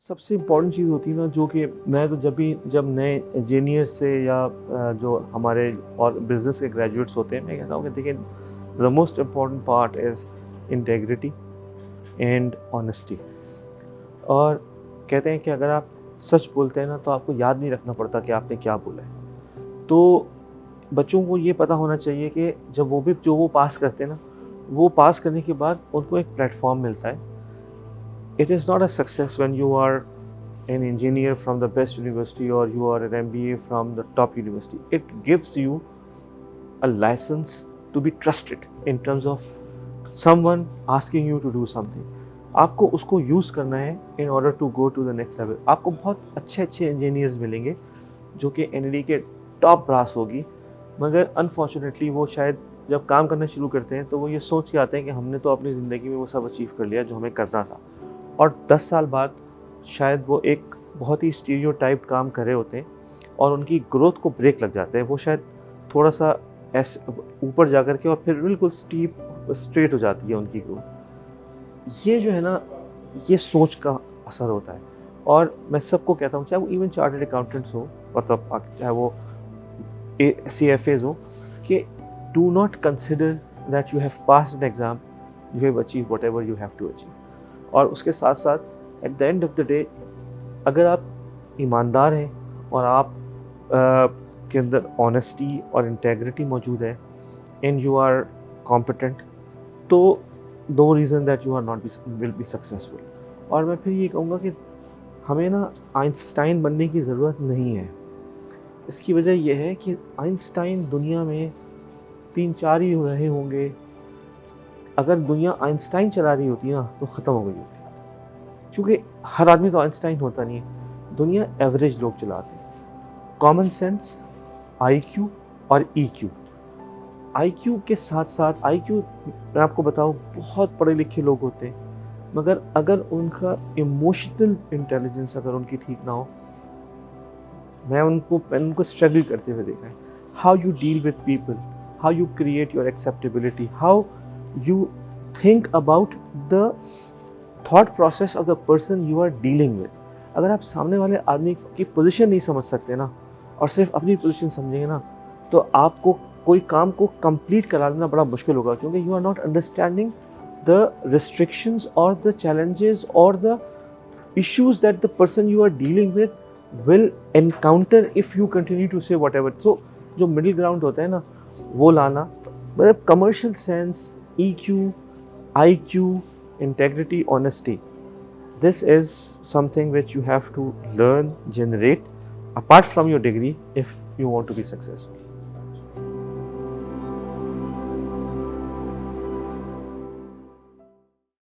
سب سے امپورٹنٹ چیز ہوتی ہے نا، جو کہ میں تو جب نئے انجینئر سے یا جو ہمارے اور بزنس کے گریجویٹس ہوتے ہیں، میں کہتا ہوں کہ دیکھیں the most important part is integrity and honesty. اور کہتے ہیں کہ اگر آپ سچ بولتے ہیں نا تو آپ کو یاد نہیں رکھنا پڑتا کہ آپ نے کیا بولا ہے. تو بچوں کو یہ پتہ ہونا چاہیے کہ جب وہ پاس کرتے ہیں نا، وہ پاس کرنے کے بعد ان کو ایک پلیٹ فارم ملتا ہے. It is not a success when you are an engineer from the best university or you are an MBA from the top university. It gives you a license to be trusted in terms of someone asking you to do something. آپ کو اس کو use کرنا ہے in order to go to the next level. آپ کو بہت اچھے engineers ملیں گے جو کہ NLE کے ٹاپ براس ہوگی، مگر انفارچونیٹلی وہ شاید جب کام کرنا شروع کرتے ہیں تو وہ یہ سوچ کے آتے ہیں کہ ہم نے تو اپنی زندگی میں وہ سب اچیو کر لیا جو ہمیں کرنا تھا، اور 10 سال بعد شاید وہ ایک بہت ہی اسٹیریو ٹائپ کام کر رہے ہوتے ہیں اور ان کی گروتھ کو بریک لگ جاتا ہے. وہ شاید تھوڑا سا ایسے اوپر جا کر کے اور پھر بالکل اسٹریٹ ہو جاتی ہے ان کی گروتھ. یہ جو ہے نا، یہ سوچ کا اثر ہوتا ہے. اور میں سب کو کہتا ہوں، چاہے وہ ایون چارٹرڈ اکاؤنٹنٹس ہوں، مطلب چاہے وہ CFAs ہوں، کہ do not consider that you have passed an exam, you have achieve whatever you have to achieve. اور اس کے ساتھ ساتھ at the end of the day اگر آپ ایماندار ہیں اور آپ کے اندر آنیسٹی اور انٹیگریٹی موجود ہے اینڈ یو آر کمپیٹنٹ، تو no reason that you are not will be successful. اور میں پھر یہ کہوں گا کہ ہمیں نا آئنسٹائن بننے کی ضرورت نہیں ہے. اس کی وجہ یہ ہے کہ آئنسٹائن دنیا میں 3-4 ہی ہو رہے ہوں گے. اگر دنیا آئنسٹائن چلا رہی ہوتی نا تو ختم ہو گئی ہوتی، کیونکہ ہر آدمی تو آئنسٹائن ہوتا نہیں ہے. دنیا ایوریج لوگ چلاتے ہیں. کامن سینس، IQ اور EQ. IQ کے ساتھ ساتھ IQ میں آپ کو بتاؤں بہت پڑھے لکھے لوگ ہوتے ہیں، مگر اگر ان کا ایموشنل انٹیلیجنس اگر ان کی ٹھیک نہ ہو، میں ان کو اسٹرگل کرتے ہوئے دیکھا ہے. How you deal with people, how you create your acceptability, how you think about the thought process of the person you are dealing with. اگر آپ سامنے والے آدمی کی پوزیشن نہیں سمجھ سکتے نا اور صرف اپنی پوزیشن سمجھیں گے نا، تو آپ کو کوئی کام کو کمپلیٹ کرا لینا بڑا مشکل ہوگا، کیونکہ you are not understanding the restrictions or the challenges or the issues that the person you are dealing with will encounter if you continue to say whatever. So جو middle ground ہوتا ہے نا، وہ لانا، مطلب commercial sense, EQ, IQ, integrity, honesty. This is something which you have to learn, generate apart from your degree if you want to be successful.